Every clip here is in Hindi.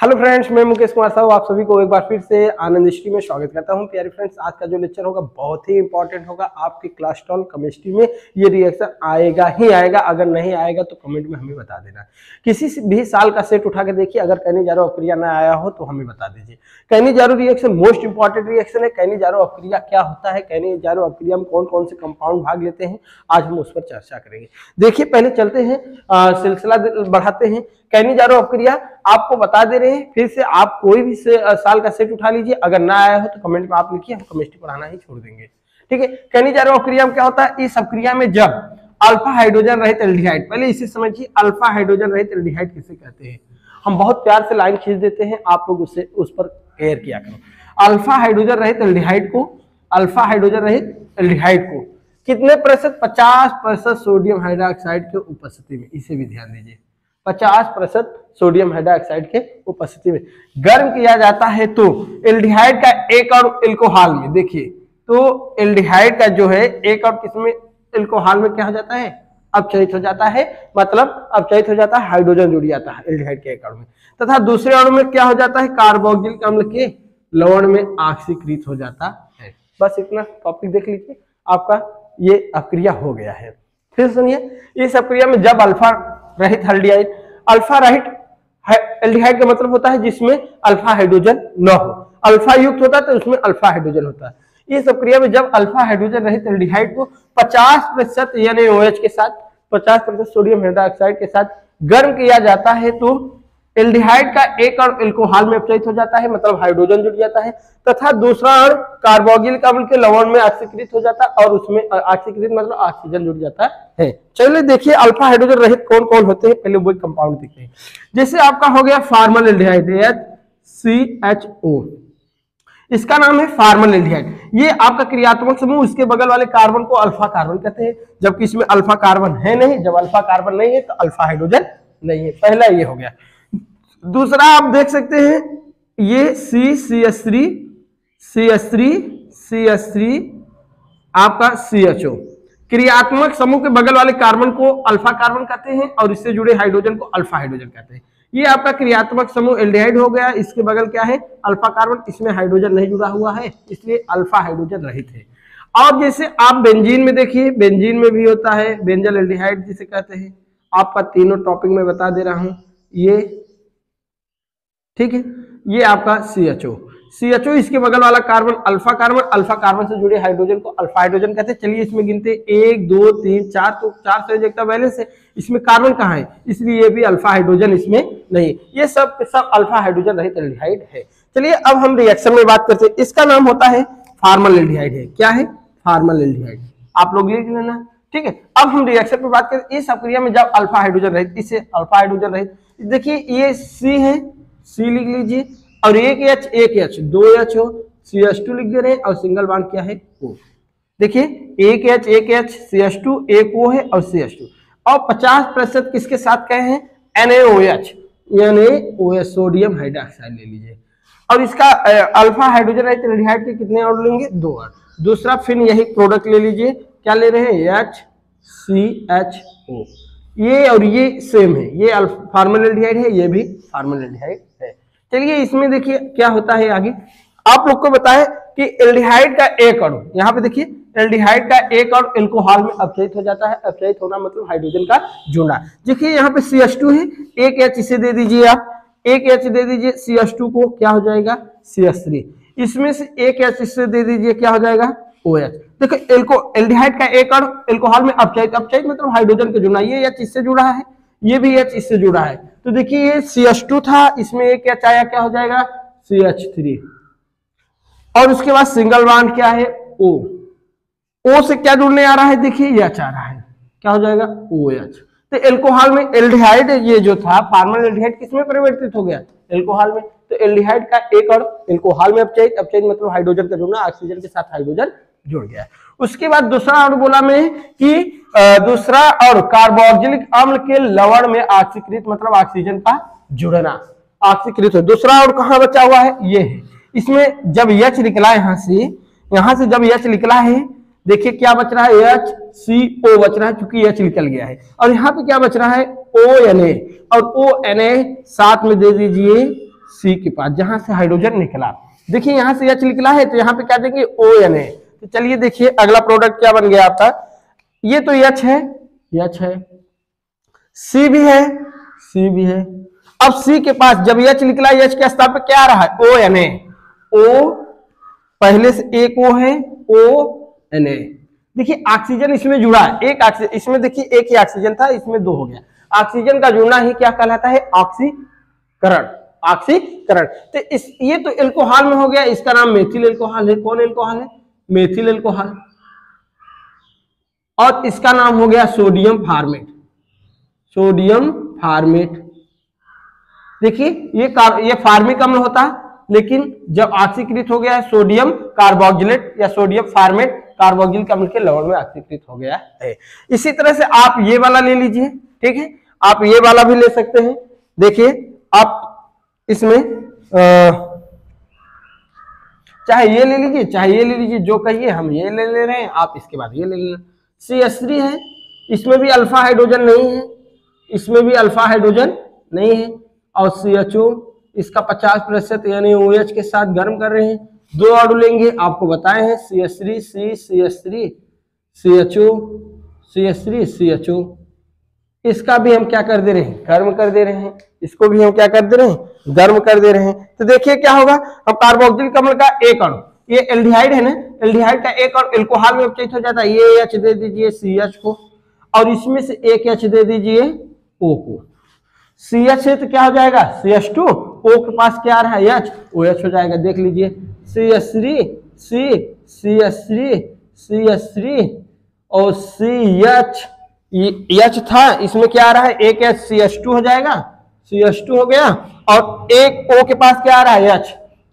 हेलो फ्रेंड्स, मैं मुकेश कुमार साहू आप सभी को एक बार फिर से आनंद हिस्ट्री में स्वागत करता हूं। प्यारे फ्रेंड्स, आज का जो लेक्चर होगा बहुत ही इंपॉर्टेंट होगा। आपकी क्लास 12 केमिस्ट्री में ये रिएक्शन आएगा ही आएगा। अगर नहीं आएगा तो कमेंट में हमें बता देना। किसी भी साल का सेट उठा के देखिए, अगर कैनिजारो अपक्रिया ना आया हो तो हमें बता दीजिए। Cannizzaro reaction most important reaction है। कैनिजारो अपक्रिया क्या होता है, कैनिजारो अपक्रिया में कौन कौन से कंपाउंड भाग लेते हैं, आज हम उस पर चर्चा करेंगे। देखिए, पहले चलते हैं, सिलसिला बढ़ाते हैं। कैनिजारो अपक्रिया आपको बता दे रहे हैं। फिर से आप कोई भी साल का सेट उठा लीजिए, अगर ना आया हो तो कमेंट में आप लिखिए, हम केमिस्ट्री पढ़ाना ही छोड़ देंगे। ठीक है। कैनिजारो अपक्रिया में क्या होता है, इस अपक्रिया में जब अल्फा हाइड्रोजन रहित एल्डिहाइड, पहले इसे समझिए, अल्फा हाइड्रोजन रहित एल्डिहाइड किसे कहते हैं। हम बहुत प्यार से लाइन खींच देते हैं, आप लोग उससे उस पर केयर किया करो। अल्फा हाइड्रोजन रहित एल्डिहाइड को, अल्फा हाइड्रोजन रहित एल्डिहाइड को कितने प्रतिशत, 50% सोडियम हाइड्रोक्साइड के उपस्थिति में, इसे भी ध्यान दीजिए, 50% सोडियम हाइड्रोक्साइड के उपस्थिति में गर्म किया जाता है तो एल्डिहाइड का एक और एल्कोहल में, देखिए तो एल्डिहाइड का जो है एक और किसमें, एल्कोहल में क्या हो जाता है, अपचयित हो जाता है। मतलब अपचयित हो जाता है, हाइड्रोजन जुड़ जाता है एल्डिहाइड के एक अणु में, तथा दूसरे अणु में क्या हो जाता है, कार्बोक्सिलिक अम्ल के लवण में ऑक्सीकृत हो जाता है। बस इतना टॉपिक देख लीजिए, आपका ये अपक्रिया हो गया है। फिर सुनिए, इस अपक्रिया में जब अल्फा रहित एल्डिहाइड, अल्फा रहित एल्डिहाइड का मतलब होता है जिसमें अल्फा हाइड्रोजन न हो, अल्फा युक्त होता है तो उसमें अल्फा हाइड्रोजन होता है। इस प्रक्रिया में जब अल्फा हाइड्रोजन रहित एल्डिहाइड को 50% NaOH के साथ, 50% सोडियम हाइड्रोक्साइड के साथ गर्म किया जाता है तो एल्डिहाइड का एक अणु एल्कोहल में अपचयित हो जाता है, मतलब हाइड्रोजन जुड़ जाता है, तथा दूसरा अणु कार्बोक्सिलिक अम्ल के लवण में ऑक्सीकृत हो जाता है और उसमें ऑक्सीकृत मतलब ऑक्सीजन जुड़ जाता है। चलिए देखिए, अल्फा हाइड्रोजन रहित कौन कौन होते हैं, पहले वो कंपाउंड देखते हैं। जैसे आपका हो गया फार्मल एल्डिहाइड, HCHO, इसका नाम है फार्मल एल्डिहाइड। ये आपका क्रियात्मक समूह, इसके बगल वाले कार्बन को अल्फा कार्बन कहते हैं, जबकि इसमें अल्फा कार्बन है नहीं। जब अल्फा कार्बन नहीं है तो अल्फा हाइड्रोजन नहीं है। पहला ये हो गया। दूसरा आप देख सकते हैं, ये CH3 आपका CHO, क्रियात्मक समूह के बगल वाले कार्बन को अल्फा कार्बन कहते हैं और इससे जुड़े हाइड्रोजन को अल्फा हाइड्रोजन कहते हैं। ये आपका क्रियात्मक समूह एल्डिहाइड हो गया। इसके बगल क्या है, अल्फा कार्बन, इसमें हाइड्रोजन नहीं जुड़ा हुआ है, इसलिए अल्फा हाइड्रोजन रहित है। और जैसे आप बेंजीन में देखिए, बेंजीन में भी होता है बेंजल एल्डिहाइड जिसे कहते हैं। आपका तीनों टॉपिक में बता दे रहा हूं, ये ठीक है। ये आपका CHO, इसके बगल वाला कार्बन अल्फा कार्बन से जुड़े हाइड्रोजन को अल्फा हाइड्रोजन कहते हैं। चलिए इसमें गिनते 1 2 3 4, तो 4 संयोजकता बैलेंस है, इसमें कार्बन कहाँ है, इसलिए ये भी अल्फा हाइड्रोजन इसमें नहीं। ये सब अल्फा हाइड्रोजन रहित एल्डिहाइड है। चलिए अब हम रिएक्शन में बात करते हैं। इसका नाम होता है फार्मल एल्डिहाइड है। क्या है, फार्मल एल्डिहाइड, आप लोग लिख लेना। ठीक है। अब हम रिएक्शन पर बात करें। इस अपक्रिया में जब अल्फा हाइड्रोजन रहित, इसे अल्फा हाइड्रोजन रहित, देखिए ये C है, C लिख लीजिए, और एक H 2 H हो, CH2 लिख दे रहे हैं, और सिंगल बॉन्ड क्या है, O। देखिए एक H CH2, एक O है और CH2, और 50% किसके साथ कहे हैं, NaOH, सोडियम हाइड्रोक्साइड ले लीजिए। और इसका अल्फा हाइड्रोजन रहित एल्डिहाइड के कितने और लेंगे, 2 और। दूसरा फिर यही प्रोडक्ट ले लीजिए, क्या ले रहे हैं, HCHO। ये और ये सेम है, ये फार्मल एल्डिहाइड है, ये भी फार्मल एल्डिहाइड है। चलिए इसमें देखिए क्या होता है आगे। आप लोग को बताएं कि एल्डिहाइड का एक अणु, यहाँ पे देखिए एल्डिहाइड का एक अणु एल्कोहल में अपचयित हो जाता है। अपचयित होना मतलब हाइड्रोजन का जुड़ना। देखिए यहाँ पे CH2 है, एक H इसे दे दीजिए, आप एक H दे दीजिए, CH2 को क्या हो जाएगा, CH3। इसमें से एक H इससे दे दीजिए, क्या हो जाएगा, OH। देखो एल्डिहाइड का एक अणु एल्कोहल में अपचयित मतलब हाइड्रोजन के जुड़ना, ये H इससे जुड़ा है, ये भी H इससे जुड़ा है। तो देखिए ये CH2 था, इसमें एक H आया, क्या हो जाएगा, CH3। और उसके बाद सिंगल बॉन्ड क्या है, O से क्या जुड़ने आ रहा है, देखिए ये H आ रहा है, क्या हो जाएगा, OH। तो एल्कोहल में एल्डिहाइड ये जो था फार्मल एल्डिहाइड किसमें परिवर्तित हो गया, एल्कोहल में। तो एल्डिहाइड का एक अणु एल्कोहल में अपचयित मतलब हाइड्रोजन का जुड़ना, ऑक्सीजन के साथ हाइड्रोजन जुड़ गया। उसके बाद दूसरा अणु बोला मैं कि दूसरा और कार्बोक्सिलिक अम्ल के लवण में ऑक्सीकृत मतलब ऑक्सीजन का जुड़ना, ऑक्सीकृत हो। दूसरा और कहाँ बचा हुआ है, ये है। इसमें जब H निकला यहाँ से जब H निकला है, देखिए क्या बच रहा है, HCO बच रहा है, क्योंकि H निकल गया है। और यहाँ पे क्या बच रहा है, ONA, और ONA साथ में दे दीजिए सी के पास जहां से हाइड्रोजन निकला, देखिए यहां से H निकला है तो यहाँ पे क्या देंगे ONA। तो चलिए देखिए अगला प्रोडक्ट क्या बन गया आपका, ये तो H है, H है, C भी है, C भी है। अब C के पास जब H निकला, H के स्थान पे क्या आ रहा है ONA, O पहले से एक O है ONA। देखिए ऑक्सीजन इसमें जुड़ा है, एक ऑक्सीजन इसमें, देखिए एक ही ऑक्सीजन था, इसमें दो हो गया। ऑक्सीजन का जुड़ना ही क्या कहलाता है ऑक्सीकरण, ऑक्सीकरण। तो इस ये तो एल्कोहल में हो गया, इसका नाम मेथिल एल्कोहल है। कौन एल्कोहल है, मेथिल एल्कोहल। और इसका नाम हो गया सोडियम फार्मेट, सोडियम फार्मेट। देखिए ये फार्मिक अम्ल होता, लेकिन जब ऑक्सीकृत हो गया है सोडियम कार्बोक्जिलेट या सोडियम फार्मेट, कार्बोक्जिलिक अम्ल के लवण में ऑक्सीकृत हो गया है। इसी तरह से आप ये वाला ले लीजिए, ठीक है, आप ये वाला भी ले सकते हैं। देखिए आप इसमें चाहे ये ले लीजिए, चाहे ये ले लीजिए, जो कहिए, हम ये ले रहे हैं, आप इसके बाद ये ले लें। CH3 है, इसमें भी अल्फा हाइड्रोजन नहीं है, इसमें भी अल्फा हाइड्रोजन नहीं है। और CHO इसका 50% यानी OH के साथ गर्म कर रहे हैं। दो अणु लेंगे, आपको बताए हैं CH3 C CH3 CHO CH3 CHO। इसका भी हम क्या कर दे रहे हैं, गर्म कर दे रहे हैं। इसको भी हम क्या कर दे रहे हैं, गर्म कर दे रहे हैं। तो देखिए क्या होगा, अब कार्बोक्सिलिक अम्ल का एक अणु, ये एल्डिहाइड है ना, एल्डिहाइड का एक अणु एल्कोहल में अपचयित हो जाता है। ये H दे दीजिए CH को, और इसमें से एक H दे दीजिए O को। CH से तो क्या हो जाएगा CH2, O के पास क्या आ रहा है H, OH हो जाएगा। देख लीजिए CH3 C CH3 CH3 और CH, H था, इसमें क्या आ रहा है एक H, CH2 हो जाएगा, CH2 हो गया। और एक O के पास क्या आ रहा है H,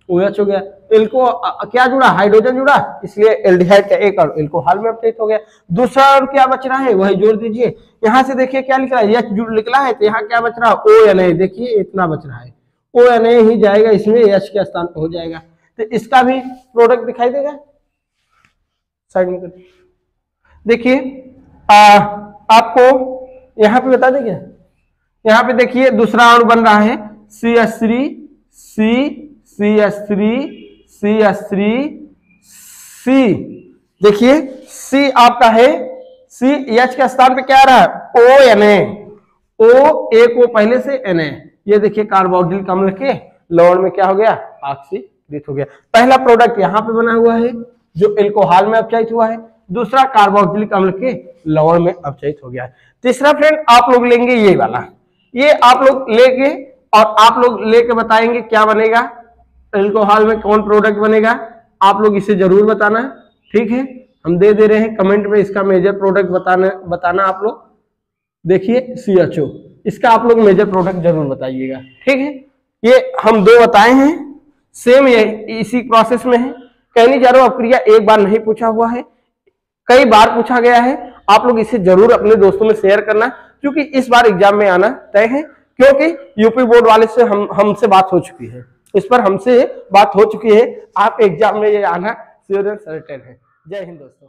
OH हो गया। इनको क्या जुड़ा, हाइड्रोजन जुड़ा, इसलिए एल्डिहाइड का एक अणु एल्कोहल में अपचयित हो गया। दूसरा अणु क्या बच रहा है, वही जोड़ दीजिए। यहां से देखिए क्या लिख रहा है, H जुड़ निकला है, तो यहाँ क्या बच रहा है ONA। देखिए इतना बच रहा है, ONA ही जाएगा इसमें, H के स्थान पर हो जाएगा। तो इसका भी प्रोडक्ट दिखाई देगा, साइड में कर देखिए। आपको यहाँ पे बता देंगे, यहाँ पे देखिए दूसरा अणु बन रहा है CH3 C CH3 CH3 C। देखिए C आपका है, C H के स्थान पे क्या आ रहा है ONA, O एक O पहले से Na। ये देखिए कार्बोक्सिलिक अम्ल के लवण में क्या हो गया, ऑक्सीकृत हो गया। पहला प्रोडक्ट यहाँ पे बना हुआ है जो एल्कोहल में अपचयित हुआ है, दूसरा कार्बोक्सिलिक अम्ल के लवण में अपचयित हो गया है। तीसरा फ्रेंड आप लोग लेंगे ये वाला, ये आप लोग लेके और आप लोग लेके बताएंगे क्या बनेगा, एल्कोहल में कौन प्रोडक्ट बनेगा, आप लोग इसे जरूर बताना, ठीक है। हम दे रहे हैं कमेंट में इसका मेजर प्रोडक्ट बताना आप लोग। देखिए CHO, इसका आप लोग मेजर प्रोडक्ट जरूर बताइएगा, ठीक है। ये हम दो बताए हैं, सेम ये इसी प्रोसेस में है। कहने जा रहा हूं अपक्रिया एक बार नहीं पूछा हुआ है, कई बार पूछा गया है। आप लोग इसे जरूर अपने दोस्तों में शेयर करना, क्योंकि इस बार एग्जाम में आना तय है, क्योंकि यूपी बोर्ड वाले से हमसे बात हो चुकी है, इस पर हमसे बात हो चुकी है। आप एग्जाम में ये आना श्योर एंड सर्टेन है। जय हिंद दोस्तों।